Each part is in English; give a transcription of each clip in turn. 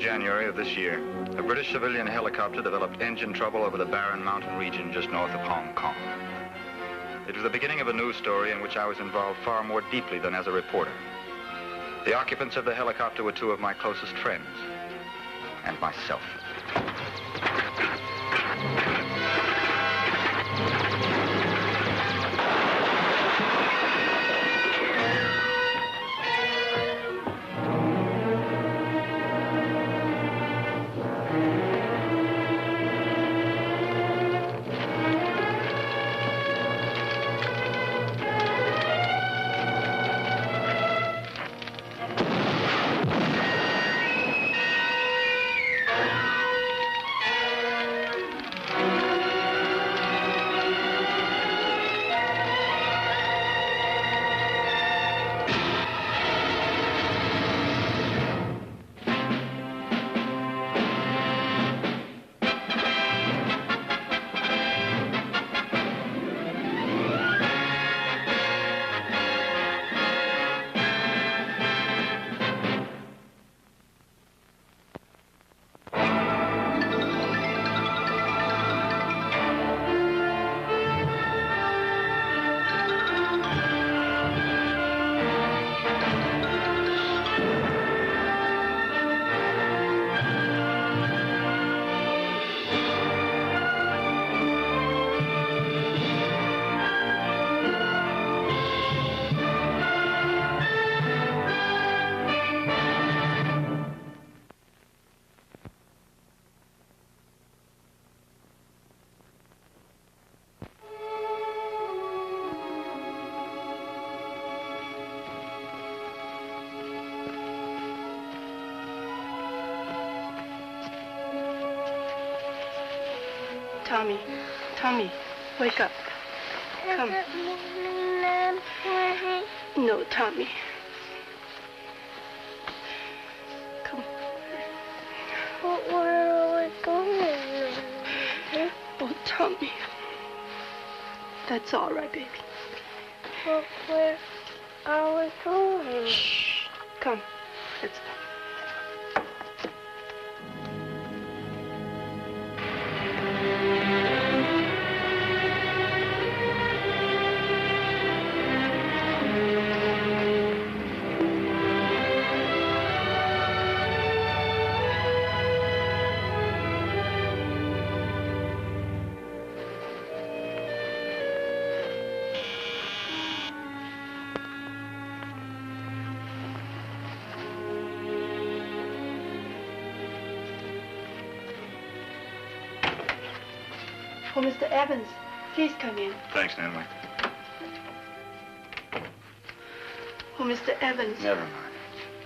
January of this year, a British civilian helicopter developed engine trouble over the barren mountain region just north of Hong Kong. It was the beginning of a news story in which I was involved far more deeply than as a reporter. The occupants of the helicopter were two of my closest friends, and myself. Tommy, wake up. Come. No, Tommy. Come. Where are we going? Oh, Tommy. That's all right, baby. But where are we going? Shh. Come. Let's go. Oh, Mr. Evans, please come in. Thanks, Nancy. Oh, Mr. Evans. Never mind.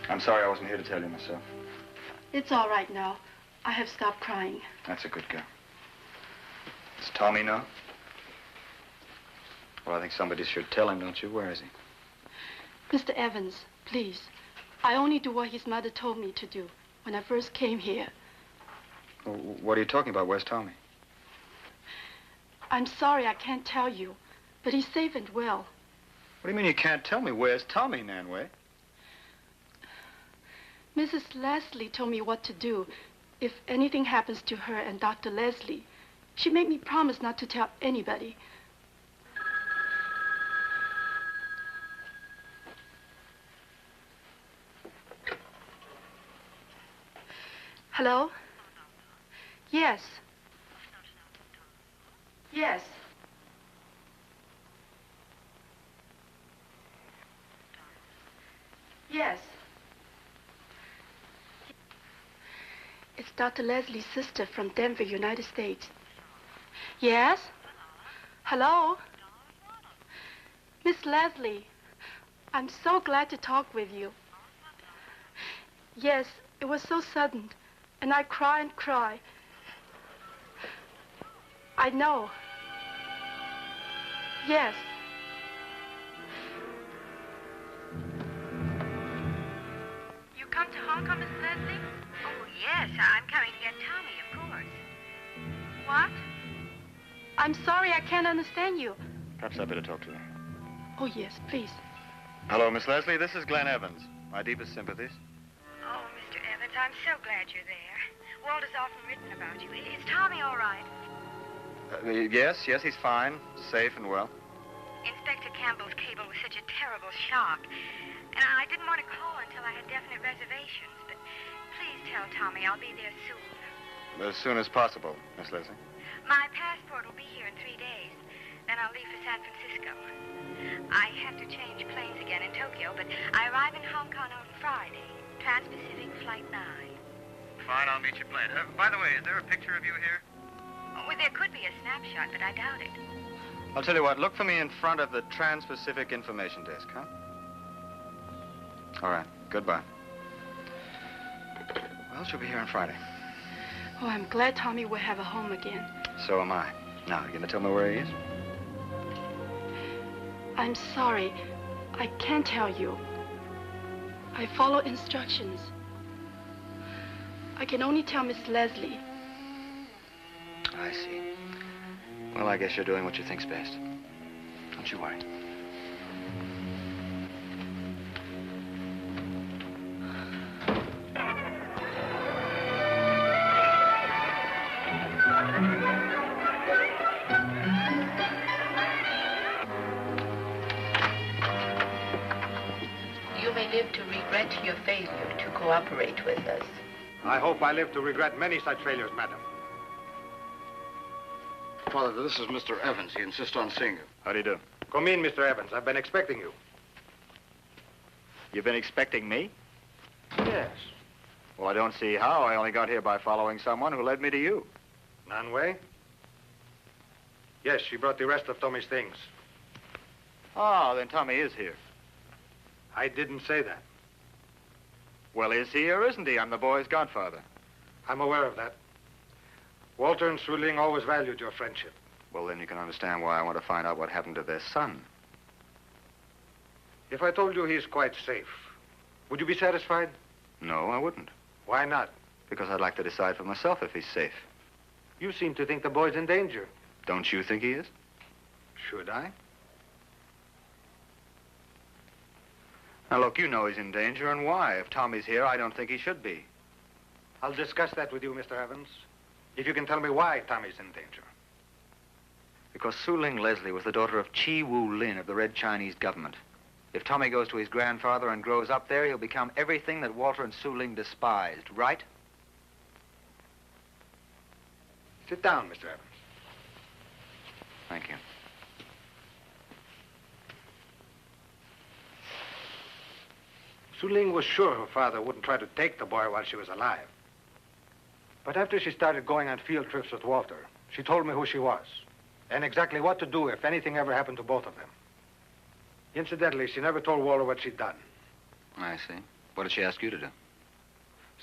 I'm sorry I wasn't here to tell you myself. It's all right now. I have stopped crying. That's a good girl. Does Tommy know? Well, I think somebody should tell him, don't you? Where is he? Mr. Evans, please. I only do what his mother told me to do when I first came here. Well, what are you talking about? Where's Tommy? I'm sorry I can't tell you, but he's safe and well. What do you mean you can't tell me? Where's Tommy, Nanway? Mrs. Leslie told me what to do if anything happens to her and Dr. Leslie. She made me promise not to tell anybody. Hello? Yes. Yes. Yes. It's Dr. Leslie's sister from Denver, United States. Yes? Hello? Miss Leslie, I'm so glad to talk with you. Yes, it was so sudden, and I cry and cry. I know. Yes. You come to Hong Kong, Miss Leslie? Oh, yes, I'm coming to get Tommy, of course. What? I'm sorry, I can't understand you. Perhaps I'd better talk to her. Oh, yes, please. Hello, Miss Leslie. This is Glenn Evans. My deepest sympathies. Oh, Mr. Evans, I'm so glad you're there. Walter's often written about you. Is Tommy all right? Yes, he's fine. Safe and well. Inspector Campbell's cable was such a terrible shock. And I didn't want to call until I had definite reservations. But please tell Tommy I'll be there soon. As soon as possible, Miss Leslie. My passport will be here in 3 days. Then I'll leave for San Francisco. I have to change planes again in Tokyo, but I arrive in Hong Kong on Friday. Trans-Pacific Flight 9. Fine, I'll meet you plane. By the way, is there a picture of you here? Oh, well, there could be a snapshot, but I doubt it. I'll tell you what, look for me in front of the Trans-Pacific Information Desk, huh? All right, goodbye. Well, she'll be here on Friday. Oh, I'm glad Tommy will have a home again. So am I. Now, you gonna tell me where he is? I'm sorry. I can't tell you. I follow instructions. I can only tell Miss Leslie. I see. Well, I guess you're doing what you think's best. Don't you worry. You may live to regret your failure to cooperate with us. I hope I live to regret many such failures, madam. Father, this is Mr. Evans. He insists on seeing you. How do you do? Come in, Mr. Evans. I've been expecting you. You've been expecting me? Yes. Well, I don't see how. I only got here by following someone who led me to you. Nanway? Yes, she brought the rest of Tommy's things. Oh, then Tommy is here. I didn't say that. Well, is he or isn't he? I'm the boy's godfather. I'm aware of that. Walter and Su Ling always valued your friendship. Well, then you can understand why I want to find out what happened to their son. If I told you he's quite safe, would you be satisfied? No, I wouldn't. Why not? Because I'd like to decide for myself if he's safe. You seem to think the boy's in danger. Don't you think he is? Should I? Now, look, you know he's in danger, and why? If Tommy's here, I don't think he should be. I'll discuss that with you, Mr. Evans. If you can tell me why Tommy's in danger. Because Su Ling Leslie was the daughter of Chi Wu Lin of the Red Chinese government. If Tommy goes to his grandfather and grows up there, he'll become everything that Walter and Su Ling despised, right? Sit down, Mr. Evans. Thank you. Su Ling was sure her father wouldn't try to take the boy while she was alive. But after she started going on field trips with Walter, she told me who she was and exactly what to do if anything ever happened to both of them. Incidentally, she never told Walter what she'd done. I see. What did she ask you to do?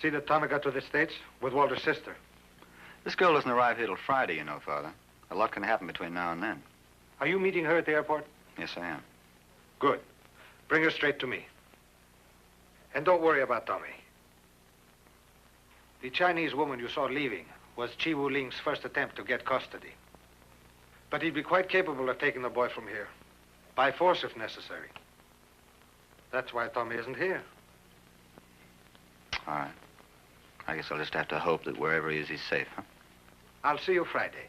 See that Tommy got to the States with Walter's sister. This girl doesn't arrive here till Friday, you know, Father. A lot can happen between now and then. Are you meeting her at the airport? Yes, I am. Good. Bring her straight to me. And don't worry about Tommy. The Chinese woman you saw leaving was Chi Wu Ling's first attempt to get custody. But he'd be quite capable of taking the boy from here. By force, if necessary. That's why Tommy isn't here. All right. I guess I'll just have to hope that wherever he is, he's safe, huh? I'll see you Friday.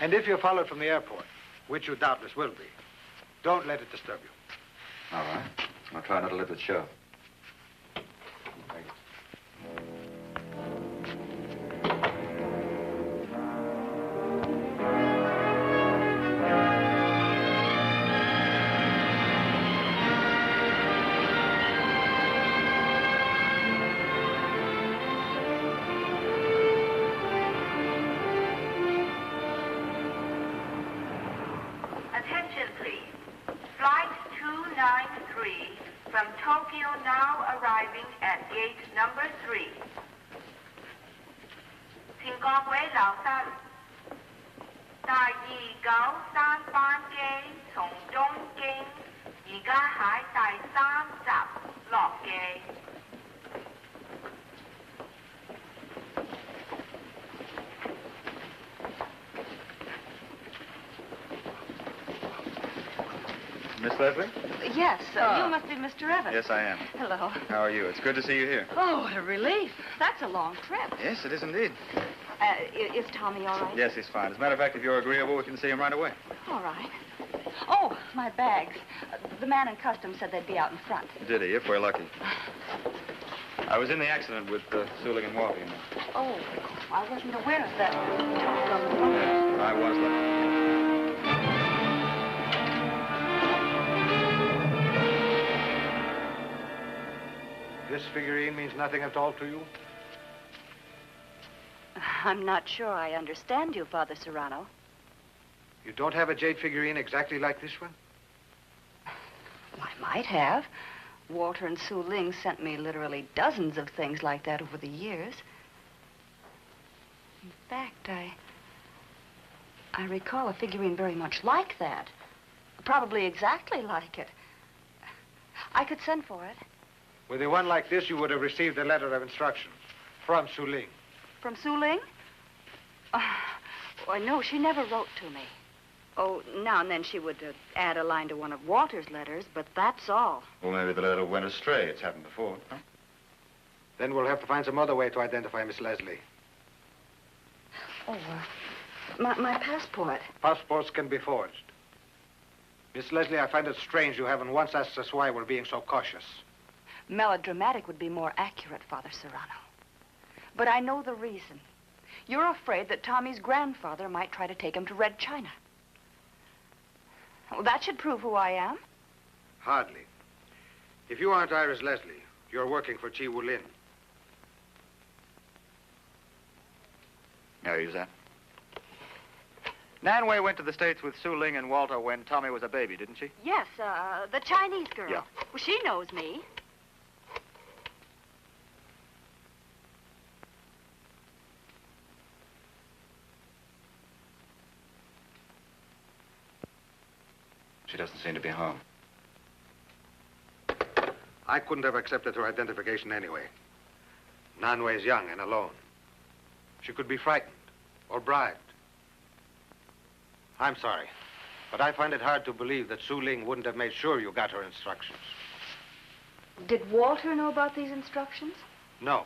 And if you're followed from the airport, which you doubtless will be, don't let it disturb you. All right. I'll try not to let it show. Thank you. Attention, please. Flight 293 from Tokyo now arriving at gate number 3. 请各位老山，第293班機從東京，而家喺第3集落機。Miss Miss Leslie? Yes, you must be Mr. Evans. Yes, I am. Hello. How are you? It's good to see you here. Oh, what a relief. That's a long trip. Yes, it is indeed. Is Tommy all right? Yes, he's fine. As a matter of fact, if you're agreeable, we can see him right away. All right. Oh, my bags. The man in customs said they'd be out in front. Did he? If we're lucky. I was in the accident with Suling and Walter, you know. Oh, I wasn't aware of that. Yes, I was lucky. This figurine means nothing at all to you? I'm not sure I understand you, Father Serrano. You don't have a jade figurine exactly like this one? I might have. Walter and Su Ling sent me literally dozens of things like that over the years. In fact, I recall a figurine very much like that. Probably exactly like it. I could send for it. With a one like this, you would have received a letter of instruction from Su Ling. From Su Ling? Oh, no, she never wrote to me. Oh, now and then she would add a line to one of Walter's letters, but that's all. Well, maybe the letter went astray. It's happened before. Huh? Then we'll have to find some other way to identify Miss Leslie. Oh, my passport. Passports can be forged. Miss Leslie, I find it strange you haven't once asked us why we're being so cautious. Melodramatic would be more accurate, Father Serrano. But I know the reason. You're afraid that Tommy's grandfather might try to take him to Red China. Well, that should prove who I am. Hardly. If you aren't Iris Leslie, you're working for Chi Wu Lin. Now, use that. Nan Wei went to the States with Su Ling and Walter when Tommy was a baby, didn't she? Yes, the Chinese girl. Yeah. Well, she knows me. She doesn't seem to be home. I couldn't have accepted her identification anyway. Nan Wei's young and alone. She could be frightened or bribed. I'm sorry, but I find it hard to believe that Su Ling wouldn't have made sure you got her instructions. Did Walter know about these instructions? No.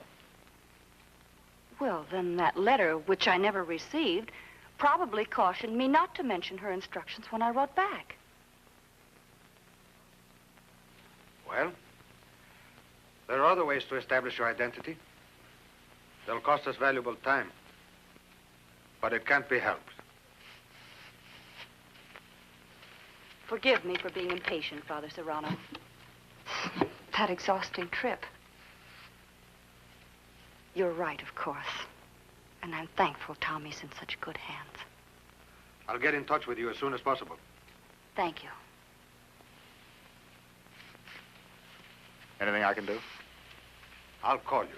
Well, then that letter, which I never received, probably cautioned me not to mention her instructions when I wrote back. Well, there are other ways to establish your identity. They'll cost us valuable time, but it can't be helped. Forgive me for being impatient, Father Serrano. That exhausting trip. You're right, of course. And I'm thankful Tommy's in such good hands. I'll get in touch with you as soon as possible. Thank you. Anything I can do? I'll call you.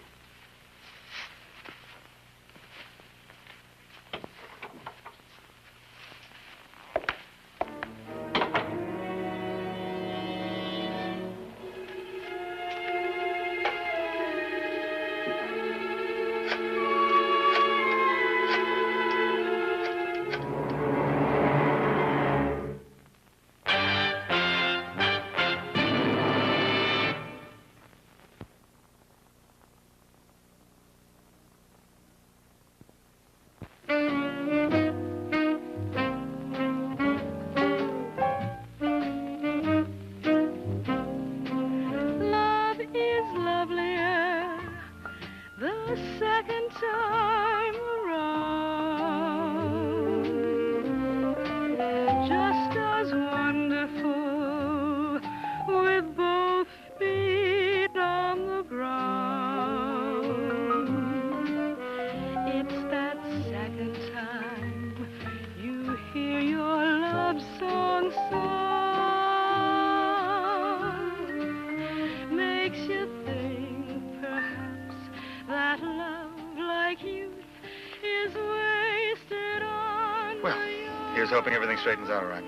Here's hoping everything straightens out all right.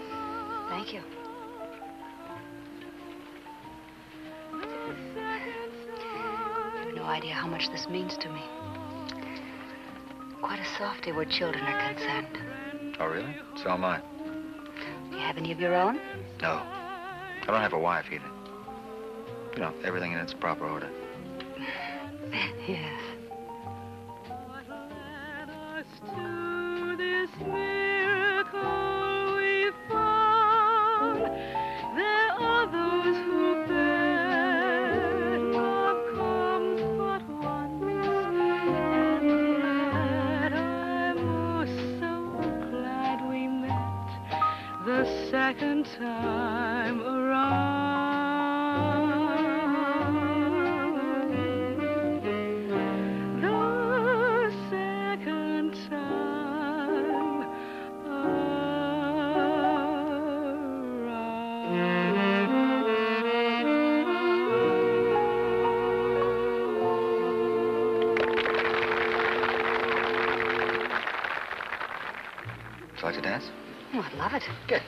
Thank you. You've no idea how much this means to me. Quite a softy where children are concerned. Oh, really? So am I. Do you have any of your own? No. I don't have a wife either. You know, everything in its proper order. Yes. Second time around, the second time Would you like to dance? Oh, I'd love it. Good.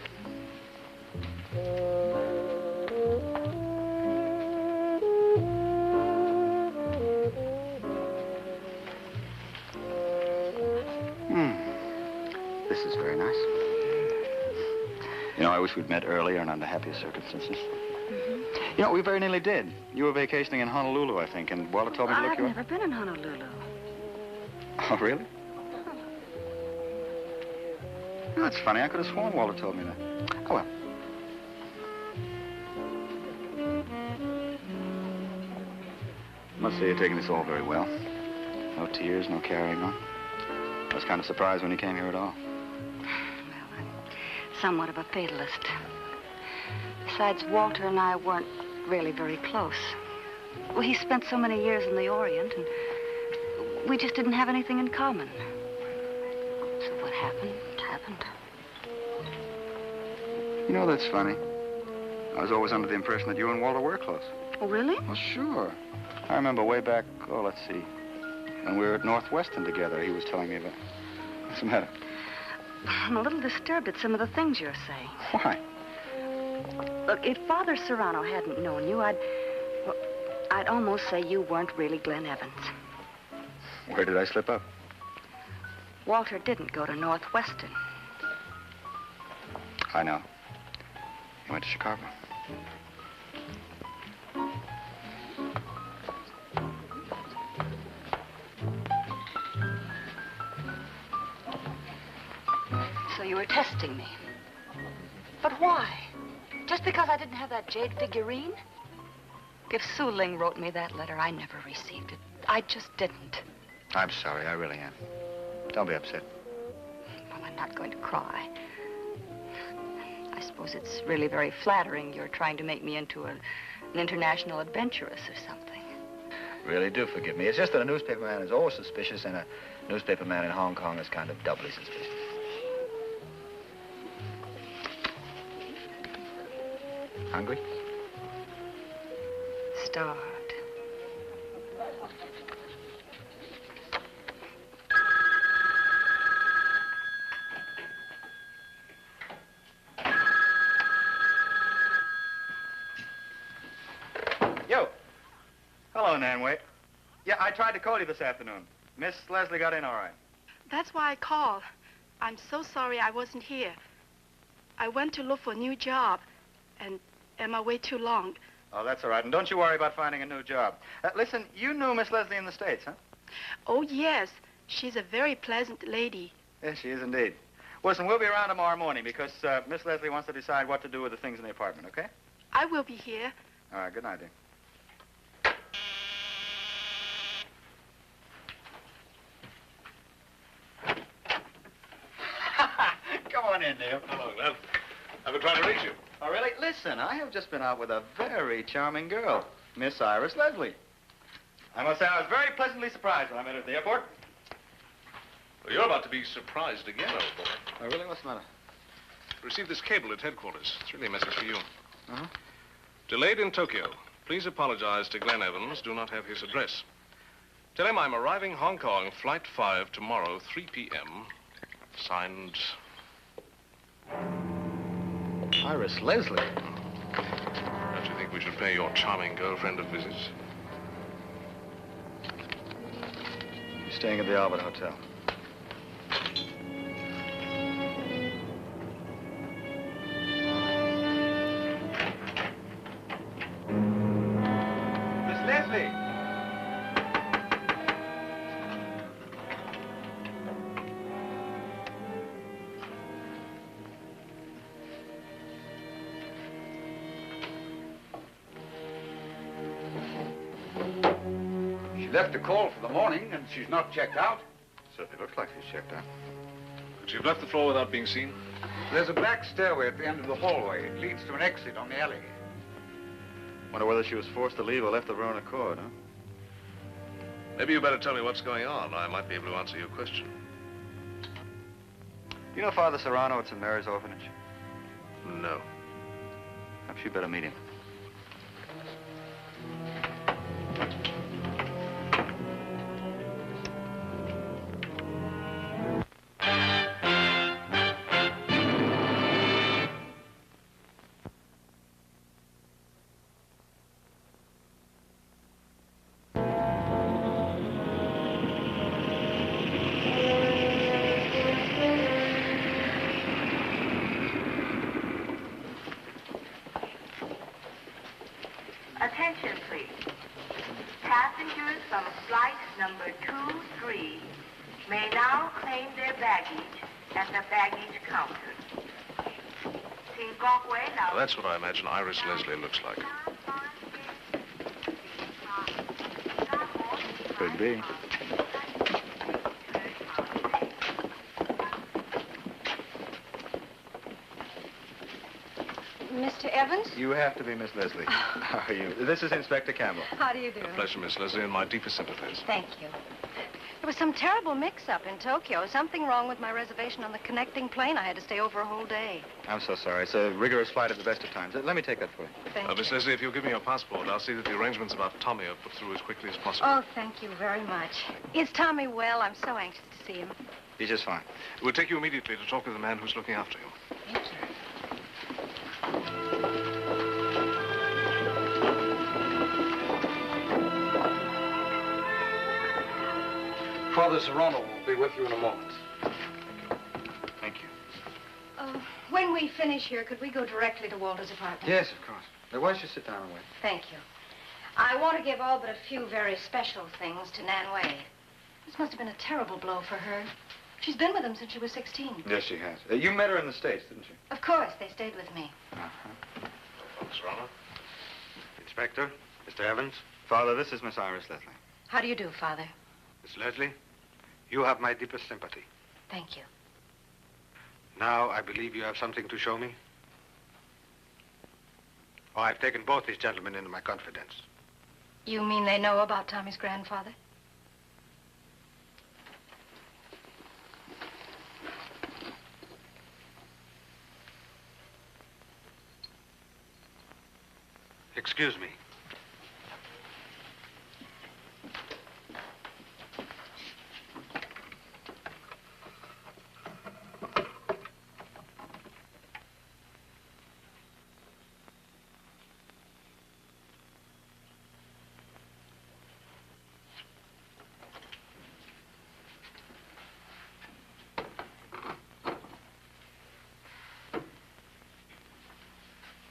This is very nice. You know, I wish we'd met earlier and under happier circumstances. You know, we very nearly did. You were vacationing in Honolulu, I think, and Walter told me to look I've you up. never been in Honolulu. Oh, really? Oh, that's funny. I could have sworn Walter told me that. Oh, well. Must say you're taking this all very well. No tears, no carrying on. I was kind of surprised when you came here at all. Well, I'm somewhat of a fatalist. Besides, Walter and I weren't really very close. Well, he spent so many years in the Orient, and we just didn't have anything in common. So what happened, happened. You know, that's funny. I was always under the impression that you and Walter were close. Oh, really? Well, sure. I remember way back, oh, let's see, when we were at Northwestern together, he was telling me about... What's the matter? I'm a little disturbed at some of the things you're saying. Why? Look, if Father Serrano hadn't known you, I'd almost say you weren't really Glenn Evans. Where did I slip up? Walter didn't go to Northwestern. I know. He went to Chicago. So you were testing me. But why? Just because I didn't have that jade figurine? If Su Ling wrote me that letter, I never received it. I just didn't. I'm sorry, I really am. Don't be upset. Well, I'm not going to cry. I suppose it's really very flattering you're trying to make me into an international adventuress or something. Really do forgive me. It's just that a newspaper man is always suspicious, and a newspaper man in Hong Kong is kind of doubly suspicious. Hungry? Starved. Yo. Hello, Nan Wait. Yeah, I tried to call you this afternoon. Miss Leslie got in all right. That's why I called. I'm so sorry I wasn't here. I went to look for a new job, and am away too long. Oh, that's all right. And don't you worry about finding a new job. Listen, you knew Miss Leslie in the States, huh? Oh, yes. She's a very pleasant lady. Yes, she is indeed. Listen, we'll be around tomorrow morning because Miss Leslie wants to decide what to do with the things in the apartment, okay? I will be here. All right, good night, dear. Come on in, Neil. Hello, Glenn. I've been trying to reach you. Oh, really? Listen, I have just been out with a very charming girl, Miss Iris Leslie. I must say I was very pleasantly surprised when I met her at the airport. Well, you're about to be surprised again, old boy. Oh, really? What's the matter? Received this cable at headquarters. It's really a message for you. Uh-huh. Delayed in Tokyo. Please apologize to Glenn Evans. Do not have his address. Tell him I'm arriving Hong Kong, Flight 5, tomorrow, 3 p.m. Signed... Iris Leslie. Don't you think we should pay your charming girlfriend a visit? You're staying at the Albert Hotel. She left a call for the morning, and she's not checked out. Certainly looks like she's checked out. Could she have left the floor without being seen? There's a black stairway at the end of the hallway. It leads to an exit on the alley. Wonder whether she was forced to leave or left of her own accord, huh? Maybe you better tell me what's going on. I might be able to answer your question. You know Father Serrano at St. Mary's Orphanage? No. Perhaps you better meet him. Attention, please. Passengers from flight number 23 may now claim their baggage at the baggage counter. Now, that's what I imagine Iris Leslie looks like. Could be. Mr. Evans? You have to be Miss Leslie. How are you? This is Inspector Campbell. How do you do? A pleasure, Miss Leslie, and my deepest sympathies. Thank you. There was some terrible mix-up in Tokyo. Something wrong with my reservation on the connecting plane. I had to stay over a whole day. I'm so sorry. It's a rigorous flight at the best of times. Let me take that for you. Thank you. Miss Leslie, if you'll give me your passport, I'll see that the arrangements about Tommy are put through as quickly as possible. Oh, thank you very much. Is Tommy well? I'm so anxious to see him. He's just fine. We'll take you immediately to talk with the man who's looking after you. Thank you. Father Serrano will be with you in a moment. Thank you. When we finish here, could we go directly to Walter's apartment? Yes, of course. Now, why don't you sit down and wait? Thank you. I want to give all but a few very special things to Nan Wei. This must have been a terrible blow for her. She's been with him since she was 16. Yes, she has. You met her in the States, didn't you? Of course, they stayed with me. Serrano? Inspector, Mr. Evans. Father, this is Miss Iris Leslie. How do you do, Father? Miss Leslie, you have my deepest sympathy. Thank you. Now, I believe you have something to show me. Oh, I've taken both these gentlemen into my confidence. You mean they know about Tommy's grandfather? Excuse me.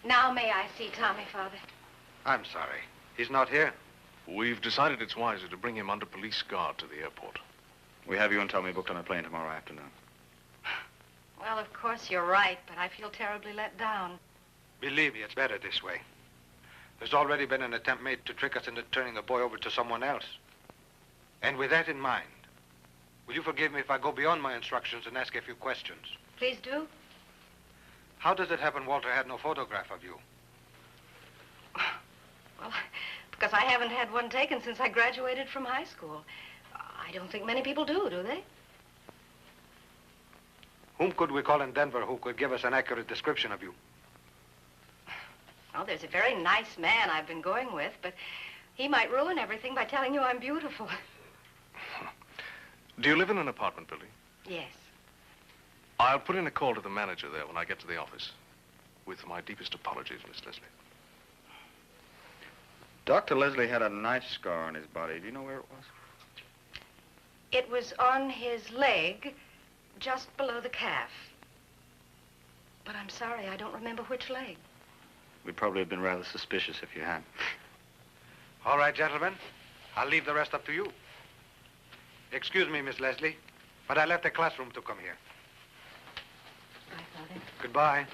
Now may I see Tommy, Father? I'm sorry. He's not here. We've decided it's wiser to bring him under police guard to the airport. We have you and Tommy booked on a plane tomorrow afternoon. Well, of course you're right, but I feel terribly let down. Believe me, it's better this way. There's already been an attempt made to trick us into turning the boy over to someone else. And with that in mind, will you forgive me if I go beyond my instructions and ask a few questions? Please do. How does it happen Walter had no photograph of you? Well, because I haven't had one taken since I graduated from high school. I don't think many people do they? Whom could we call in Denver who could give us an accurate description of you? Well, there's a very nice man I've been going with, but he might ruin everything by telling you I'm beautiful. Do you live in an apartment building? Yes. I'll put in a call to the manager there when I get to the office. With my deepest apologies, Miss Leslie. Dr. Leslie had a knife scar on his body. Do you know where it was? It was on his leg, just below the calf. But I'm sorry, I don't remember which leg. We'd probably have been rather suspicious if you had. All right, gentlemen. I'll leave the rest up to you. Excuse me, Miss Leslie, but I left the classroom to come here. Bye, Father. Goodbye.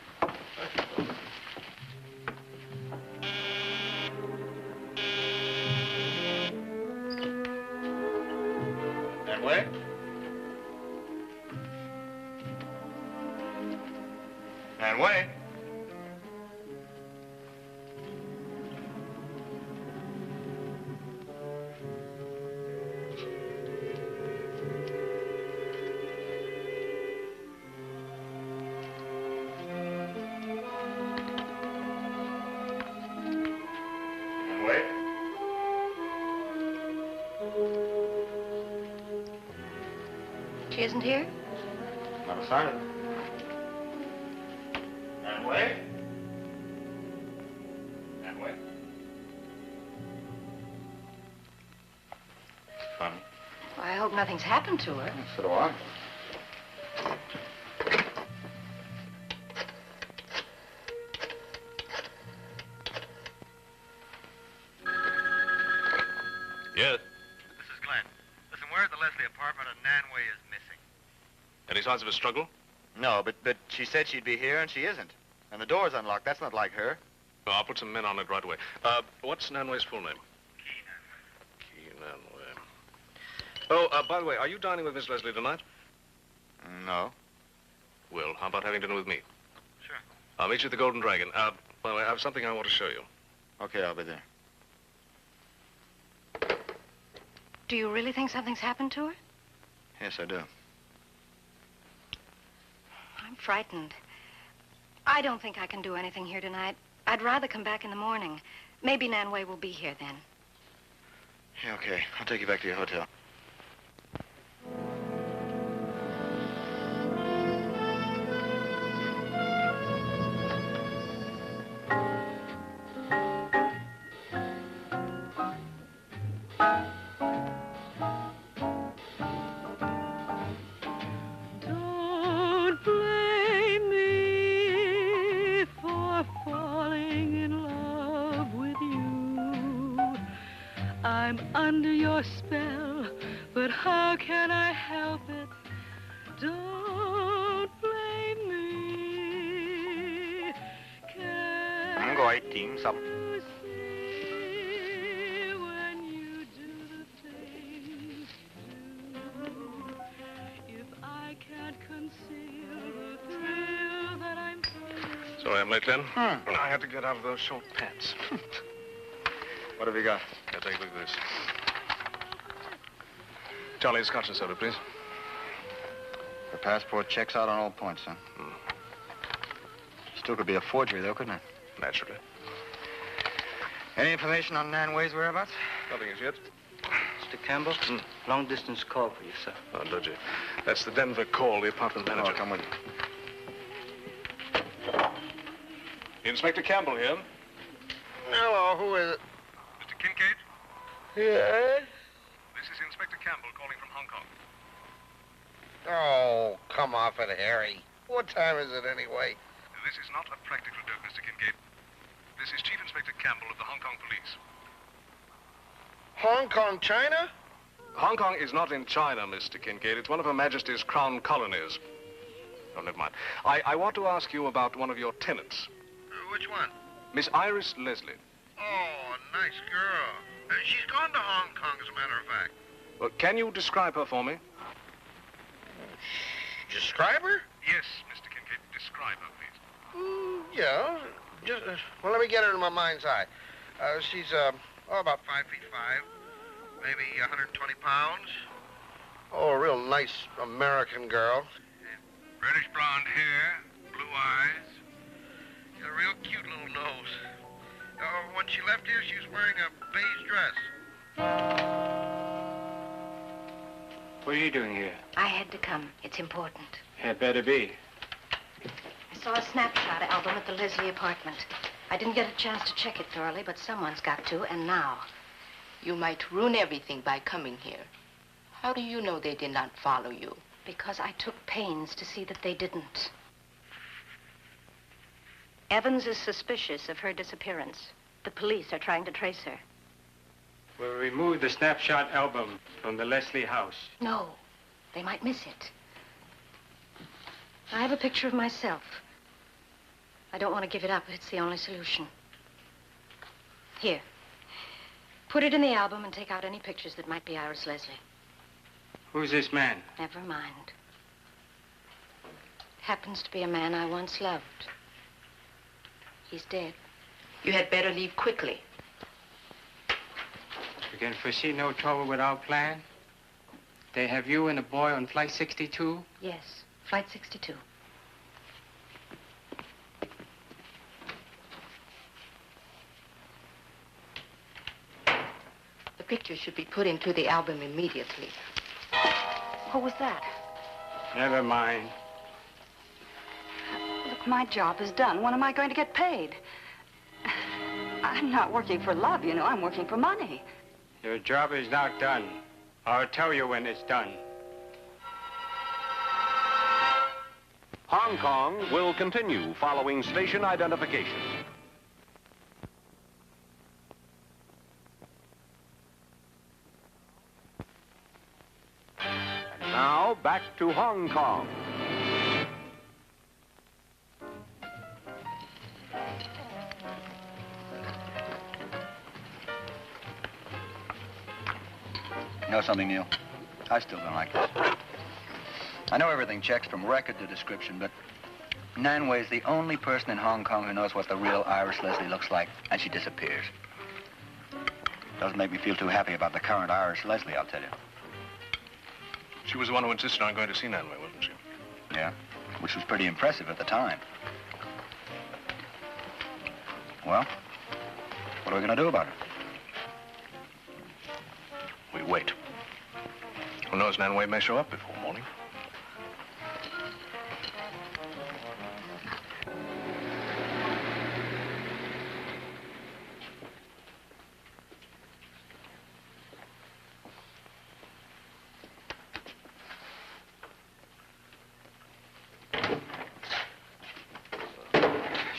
And wait. And wait. She isn't here? Not a sign of it. And wait. And wait. Funny. Well, I hope nothing's happened to her. So do I. Yes. This is Glenn. Listen, we're at the Leslie apartment and Nanway is missing. Any signs of a struggle? No, but she said she'd be here and she isn't. And the door's unlocked. That's not like her. Oh, I'll put some men on it right away. What's Nanway's full name? Keenan Way. Oh, by the way, are you dining with Miss Leslie tonight? No. Well, how about having dinner with me? Sure. I'll meet you at the Golden Dragon. By the way, I have something I want to show you. Okay, I'll be there. Do you really think something's happened to her? Yes, I do. I'm frightened. I don't think I can do anything here tonight. I'd rather come back in the morning. Maybe Nanway will be here then. Yeah, okay. I'll take you back to your hotel. Don't blame me for falling in love with you. I'm under your spell, but how can I help it? Don't blame me. I'm going to team some. You see when you do the things you do, if I can't conceal the thrill that I'm feeling. Sorry I'm late, Glenn. I had to get out of those short pants. What have you got? Now, take a look at this. Charlie, scotch and soda, please. Her passport checks out on all points, huh? Still could be a forgery, though, couldn't it? Naturally. Any information on Nanway's whereabouts? Nothing as yet. Mr. Campbell, long-distance call for you, sir. Oh, dodgy. That's the Denver call, the apartment Oh, manager. I'll come with you. Inspector Campbell here. Hello, who is it? Mr. Kincaid? Yes? This is Inspector Campbell calling from Hong Kong. Oh, come off it, Harry. What time is it anyway? This is not a practical joke, Mr. Kincaid. This is Chief Inspector Campbell of the Hong Kong Police. Hong Kong, China? Hong Kong is not in China, Mr. Kincaid. It's one of Her Majesty's crown colonies. Oh, never mind. I want to ask you about one of your tenants. Which one? Miss Iris Leslie. Oh, a nice girl. She's gone to Hong Kong, as a matter of fact. Well, can you describe her for me? Describe her? Yes, Mr. Kincaid. Describe her, please. Yeah. Just, well, let me get her in my mind's eye. She's, about 5'5", maybe 120 pounds. Oh, a real nice American girl. Reddish blonde hair, blue eyes, a real cute little nose. When she left here, she was wearing a beige dress. What are you doing here? I had to come. It's important. Had better be. I saw a snapshot album at the Leslie apartment. I didn't get a chance to check it thoroughly, but someone's got to, and now. You might ruin everything by coming here. How do you know they did not follow you? Because I took pains to see that they didn't. Evans is suspicious of her disappearance. The police are trying to trace her. We'll remove the snapshot album from the Leslie house. No, they might miss it. I have a picture of myself. I don't want to give it up. It's the only solution. Here. Put it in the album and take out any pictures that might be Iris Leslie. Who's this man? Never mind. Happens to be a man I once loved. He's dead. You had better leave quickly. You can foresee no trouble with our plan? They have you and a boy on Flight 62? Yes, Flight 62. The picture should be put into the album immediately. What was that? Never mind. Look, my job is done. When am I going to get paid? I'm not working for love, you know. I'm working for money. Your job is not done. I'll tell you when it's done. Hong Kong will continue following station identification. And now, back to Hong Kong. You know something, Neil? I still don't like this. I know everything checks from record to description, but Nan Wei's the only person in Hong Kong who knows what the real Iris Leslie looks like, and she disappears. Doesn't make me feel too happy about the current Iris Leslie, I'll tell you. She was the one who insisted on going to see Nan Wei, wasn't she? Yeah, which was pretty impressive at the time. Well, what are we going to do about it? We wait. Who knows, Nan Wei may show up before morning.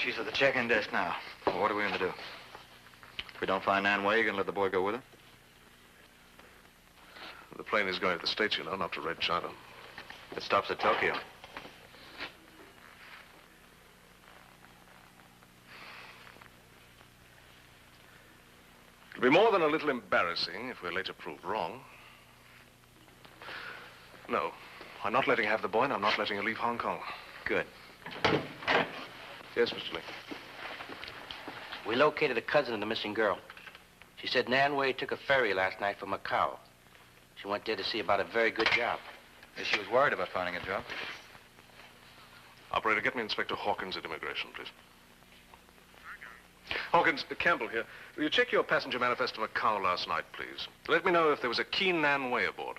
She's at the check-in desk now. Well, what are we going to do? If we don't find Nan Wei, you going to let the boy go with her? The plane is going to the States, you know, not to Red China. It stops at Tokyo. It'll be more than a little embarrassing if we're later proved wrong. No, I'm not letting her have the boy, and I'm not letting her leave Hong Kong. Good. Yes, Mr. Lee. We located a cousin of the missing girl. She said Nan Wei took a ferry last night for Macau. She went there to see about a very good job. Yes, she was worried about finding a job. Operator, get me Inspector Hawkins at Immigration, please. Hawkins, Campbell here. Will you check your passenger manifest to Macau last night, please? Let me know if there was a Keen Nan Wei aboard.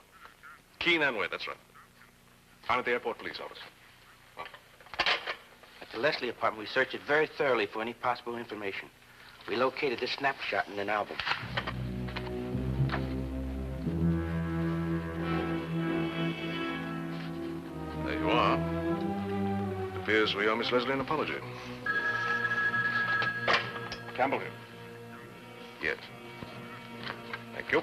Keen Nan Wei, that's right. I'm at the airport police office. At the Leslie apartment, we searched it very thoroughly for any possible information. We located this snapshot in an album. There you are. It appears we owe Miss Leslie an apology. Campbell here. Yes. Thank you.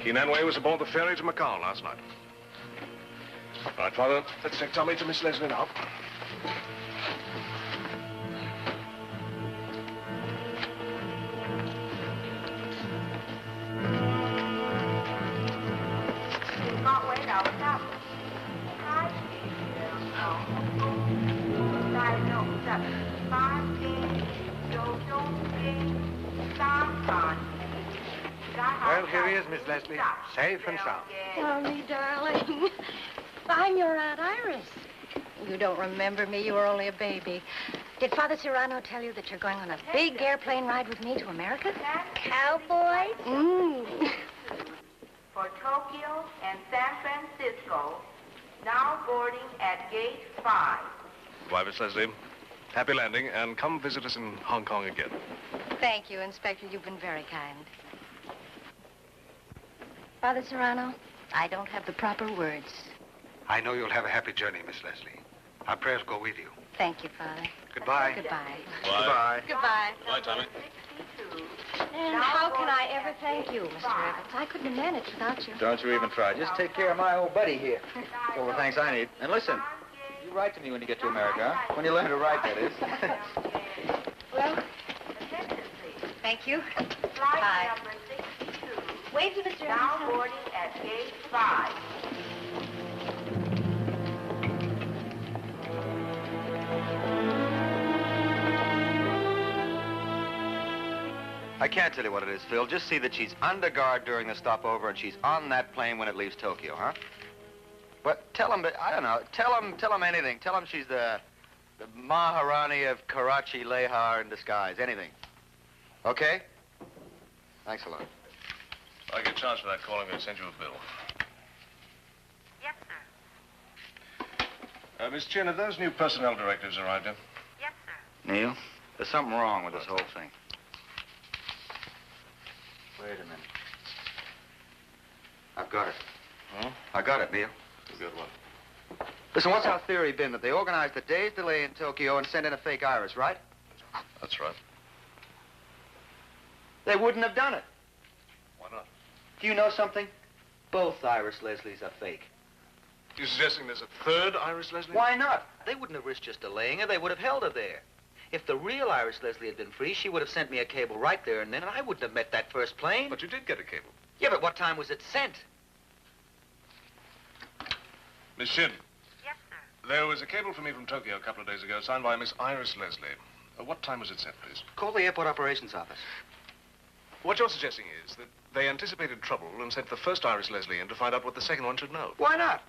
Keen Nan Wei was aboard the ferry to Macau last night. All right, Father, let's take Tommy to Miss Leslie now. Well, here he is, Miss Leslie. Safe and sound. Tommy, darling. I'm your Aunt Iris. You don't remember me. You were only a baby. Did Father Serrano tell you that you're going on a big airplane ride with me to America? Cowboys? For Tokyo and San Francisco, now boarding at gate 5. Goodbye, Miss Leslie. Happy landing, and come visit us in Hong Kong again. Thank you, Inspector. You've been very kind. Father Serrano, I don't have the proper words. I know you'll have a happy journey, Miss Leslie. Our prayers go with you. Thank you, Father. Goodbye. Goodbye. Goodbye. Goodbye. Bye, Tommy. And how can I ever thank you, Mr. Evans? I couldn't have managed without you. Don't you even try. Just take care of my old buddy here. That's all the thanks I need. And listen, you write to me when you get to America, huh? When you learn to write, that is. Well, thank you. Bye. Wave to Mr. Now boarding at gate 5. I can't tell you what it is, Phil. Just see that she's under guard during the stopover and she's on that plane when it leaves Tokyo, huh? But tell him, I don't know, tell him anything. Tell him she's the Maharani of Karachi Lehar in disguise. Anything. Okay? Thanks a lot. I get charged for that call. I'm going to send you a bill. Yes, sir. Miss Chin, have those new personnel directives arrived yet? Yes, sir. Neil, there's something wrong with this whole thing. Wait a minute. I've got it. Huh? I got it, Neil. Good one. Listen, what's our theory been? That they organized a day's delay in Tokyo and sent in a fake iris, right? That's right. They wouldn't have done it. Why not? Do you know something? Both Iris Leslies are fake. You suggesting there's a third Iris Leslie? Why not? They wouldn't have risked just delaying her. They would have held her there. If the real Iris Leslie had been free, she would have sent me a cable right there and then, and I wouldn't have met that first plane. But you did get a cable. Yeah, but what time was it sent? Miss Shin. Yes, sir. There was a cable for me from Tokyo a couple of days ago, signed by Miss Iris Leslie. What time was it sent, please? Call the airport operations office. What you're suggesting is that they anticipated trouble and sent the first Iris Leslie in to find out what the second one should know. Why not?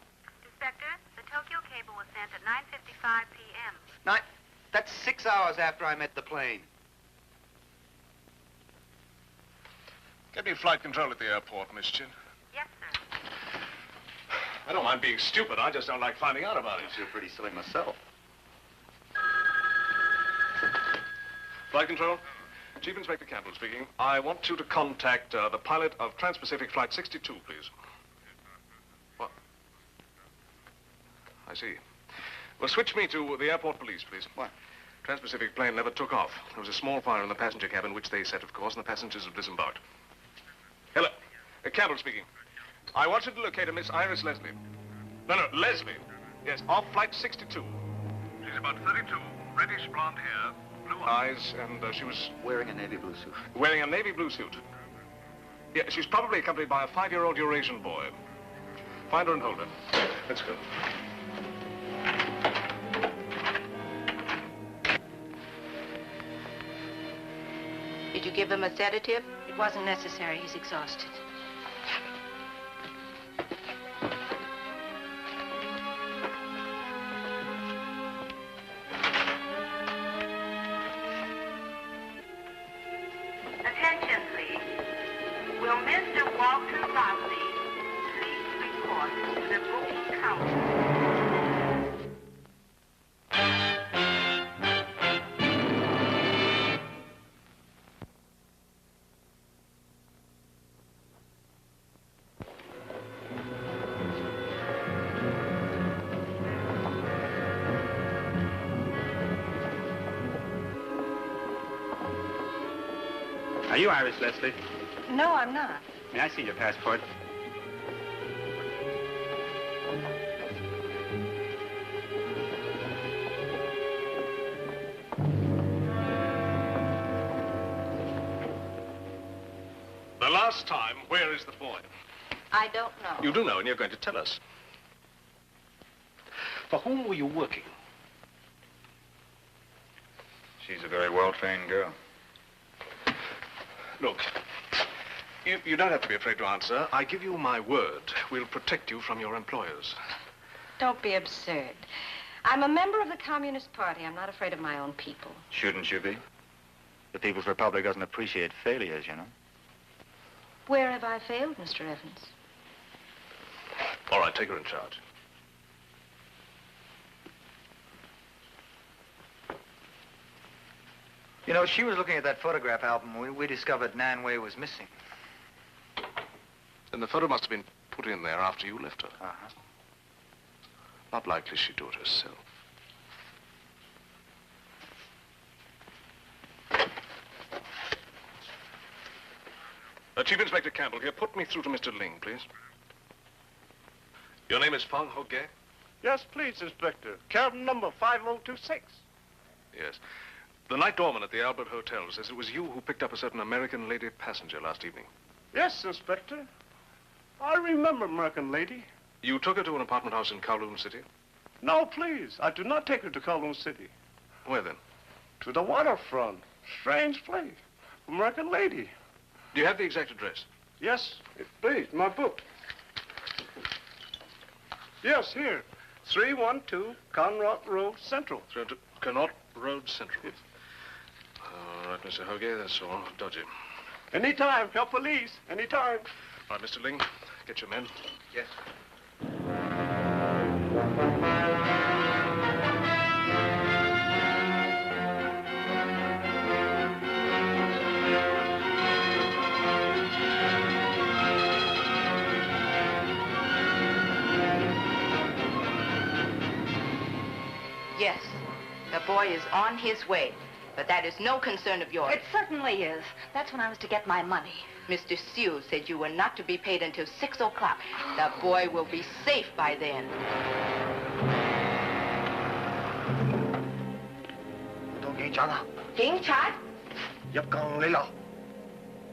Inspector, the Tokyo cable was sent at 9:55 p.m. That's 6 hours after I met the plane. Get me flight control at the airport, Miss Chin. Yes, sir. I don't mind being stupid. I just don't like finding out about it. You're pretty silly myself. Flight control? Chief Inspector Campbell speaking. I want you to contact the pilot of Trans-Pacific Flight 62, please. What? I see. Well, switch me to the airport police, please. What? Trans-Pacific plane never took off. There was a small fire in the passenger cabin, which they set, of course, and the passengers have disembarked. Hello. Campbell speaking. I want you to locate a Miss Iris Leslie. No, Leslie. Yes, off Flight 62. She's about 32, reddish blonde hair, blue eyes, and she was... Wearing a navy blue suit. Wearing a navy blue suit. Yeah, she's probably accompanied by a 5-year-old Eurasian boy. Find her and hold her. Let's go. Did you give him a sedative? It wasn't necessary. He's exhausted. Attention, please. Will Mr. Walter Rossi please report to the booking counter? Are you Iris Leslie? No, I'm not. May I see your passport? The last time, where is the boy? I don't know. You do know, and you're going to tell us. For whom were you working? She's a very well-trained girl. Look, you don't have to be afraid to answer. I give you my word. We'll protect you from your employers. Don't be absurd. I'm a member of the Communist Party. I'm not afraid of my own people. Shouldn't you be? The People's Republic doesn't appreciate failures, you know. Where have I failed, Mr. Evans? All right, take her in charge. You know, she was looking at that photograph album when we discovered Nan Wei was missing. Then the photo must have been put in there after you left her. Uh-huh. Not likely she'd do it herself. Chief Inspector Campbell here. Put me through to Mr. Ling, please. Your name is Fang Ho Ge? Yes, please, Inspector. Cabin number 5026. Yes. The night doorman at the Albert Hotel says it was you who picked up a certain American lady passenger last evening. Yes, Inspector. I remember American lady. You took her to an apartment house in Kowloon City? No, please. I did not take her to Kowloon City. Where then? To the waterfront. Strange place. American lady. Do you have the exact address? Yes, please, my book. Yes, here. 312 Conrad Road Central. 312 Conrad Road Central. Yes. All right, Mr. Hoagie, that's all. Dodgy. Anytime. Help police. Anytime. All right, Mr. Ling, get your men. Yes. Yes, the boy is on his way, but that is no concern of yours. It certainly is. That's when I was to get my money. Mr. Sewell said you were not to be paid until 6 o'clock. The boy will be safe by then.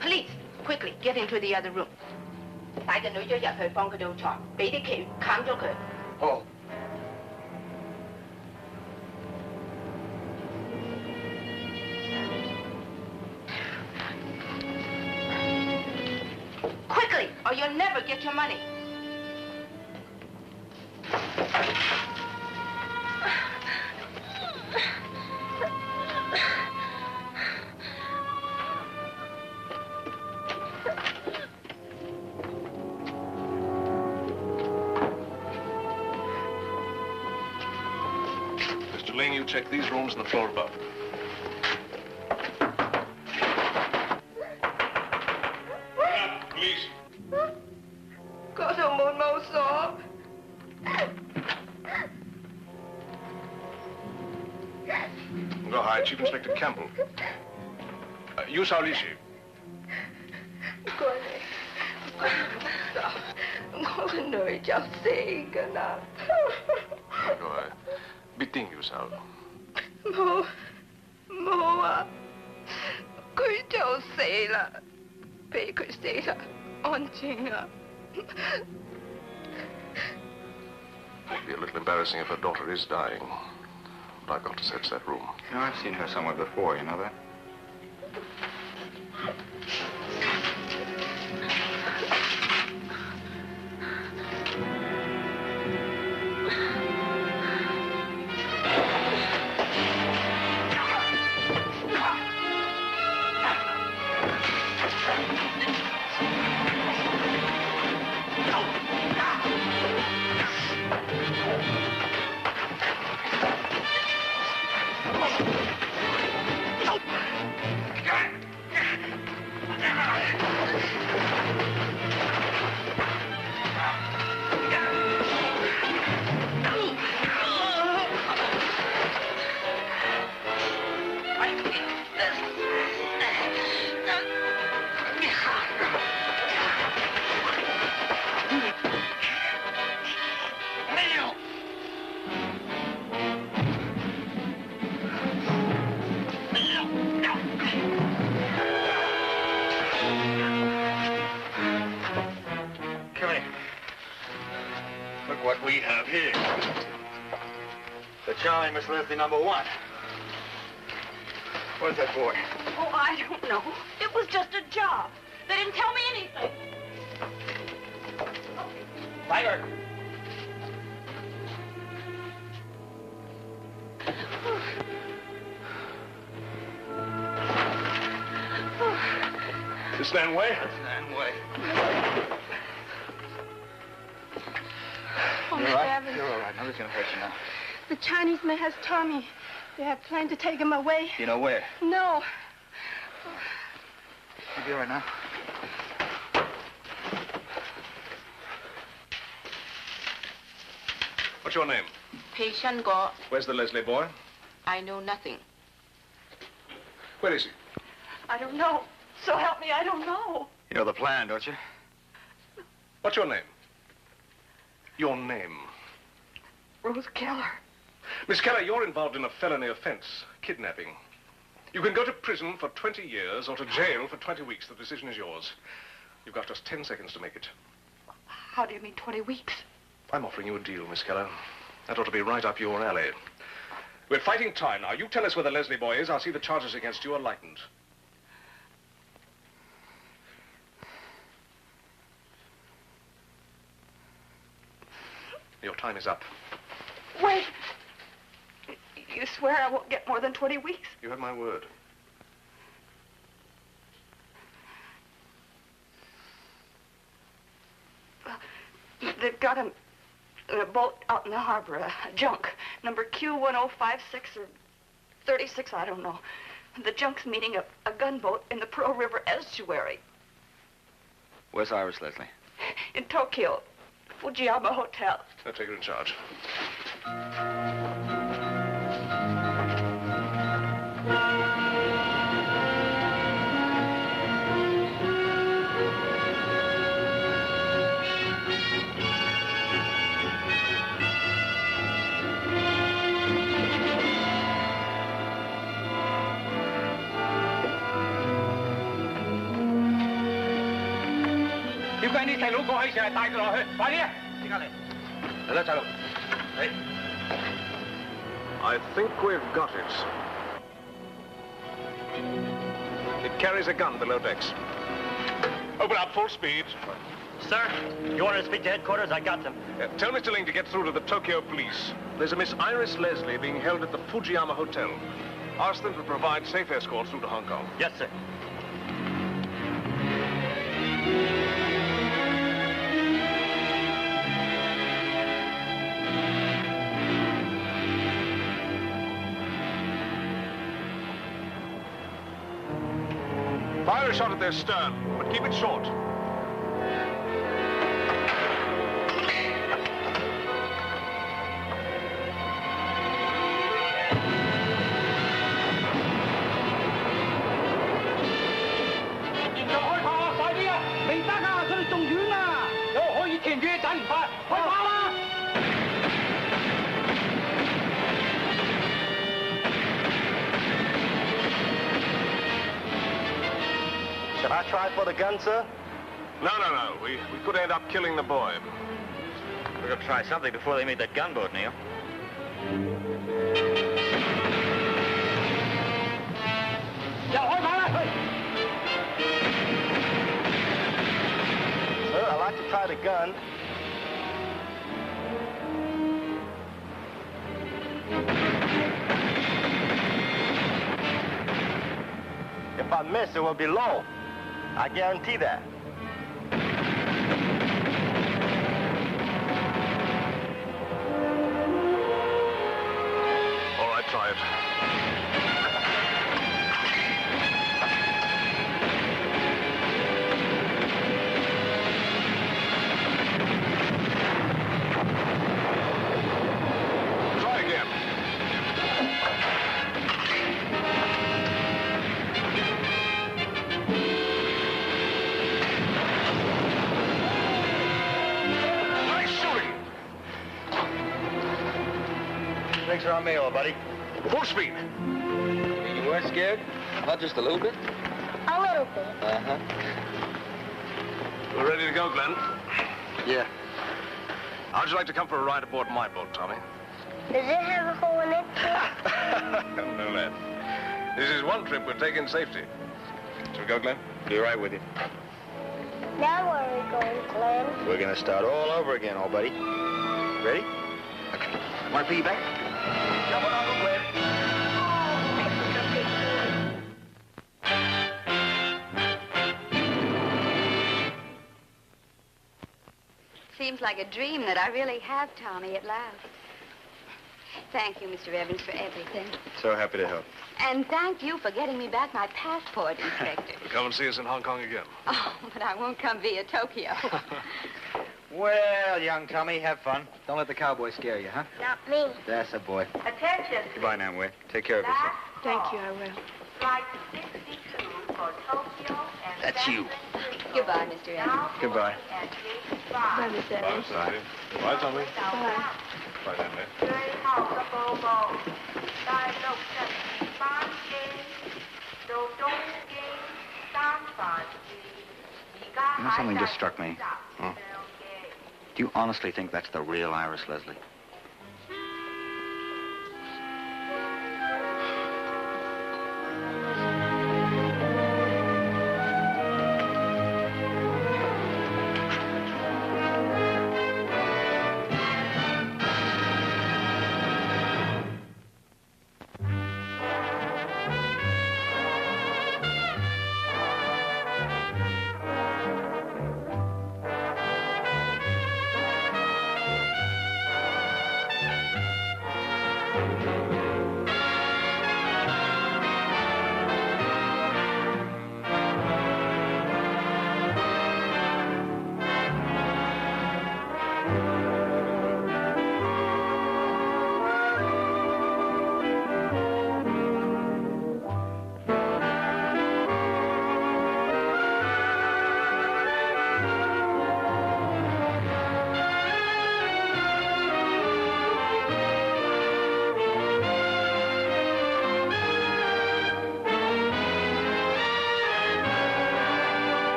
Police, quickly, get into the other room. 帶個女咗入去幫佢到床，俾啲其餘冚咗佢。好。Quickly, or you'll never get your money. Mr. Ling, you check these rooms and the floor above. Please. 嗰度門冇鎖。Go hide, Chief Inspector Campbell. You saw Lishi. 我個女就死㗎啦。Rồi, biết tiếng yêu sao? 冇啊，佢就死啦，俾佢死啦，安靜啊。 It'd be a little embarrassing if her daughter is dying. But I've got to search that room. You know, I've seen her somewhere before, you know that? What we have here. The Charlie Miss Leslie #1. Where's that boy? Oh, I don't know. It was just a job. They didn't tell me anything. Tiger! This Nan Wei? That's Nan Wei. Oh, You're Mr. all right? Evans. You're all right. Nothing's gonna hurt you now. The Chinese man has Tommy. They have planned to take him away. You know where? No. You'll be all right now. What's your name? Patient Go. Where's the Leslie boy? I know nothing. Where is he? I don't know. So help me, I don't know. You know the plan, don't you? What's your name? Your name. Rose Keller. Miss Keller, you're involved in a felony offense, kidnapping. You can go to prison for 20 years or to jail for 20 weeks. The decision is yours. You've got just 10 seconds to make it. How do you mean 20 weeks? I'm offering you a deal, Miss Keller. That ought to be right up your alley. We're fighting time now. You tell us where the Leslie boy is. I'll see the charges against you are lightened. Your time is up. Wait. You swear I won't get more than 20 weeks? You have my word. They've got a boat out in the harbor, a junk, number Q1056 or 36, I don't know. The junk's meeting a gunboat in the Pearl River estuary Where's Iris Leslie? in Tokyo, Fujiyama Hotel. I'll take her in charge. I think we've got it. It carries a gun below decks. Open up, full speed. Sir, you want to speak to headquarters? I got them. Tell Mr. Ling to get through to the Tokyo police. There's a Miss Iris Leslie being held at the Fujiyama Hotel. Ask them to provide safe escorts through to Hong Kong. Yes, sir. Fire a shot at their stern, but keep it short. Should I try for the gun, sir? No. We could end up killing the boy. We're gonna try something before they meet that gunboat, Neil. Sir, I'd like to try the gun. If I miss, it will be low. I guarantee that. All right, try it. Try again. Nice shooting. Drinks are on me, old buddy. Full speed. You weren't scared? Not just a little bit? A little bit. Uh-huh. We're ready to go, Glenn. Yeah. How'd you like to come for a ride aboard my boat, Tommy? Does it have a hole in it? No, lad. This is one trip we're taking safety. Shall we go, Glenn? Be right with you. Now where are we going, Glenn? We're gonna start all over again, old buddy. Ready? Okay. Want to piggyback? Jump on, Uncle Glenn. Seems like a dream that I really have Tommy at last. Thank you, Mr. Evans, for everything. So happy to help. And thank you for getting me back my passport, Inspector. Come and see us in Hong Kong again. Oh, but I won't come via Tokyo. Well, young Tommy, have fun. Don't let the cowboy scare you, huh? Not me. That's a boy. Attention. Goodbye, Namway. Take care of yourself. Thank you, I will. Flight 62 for Tokyo and That's you. Goodbye, Mr. Evans. Goodbye. Bye, Miss Evans. Bye, Bye, Tommy. Bye. Bye, Namway. 最後嘅報告，第60班機到東京三藩市，而家 You know, 喺 something 度 just struck me.集上機。 Do you honestly think that's the real Iris Leslie?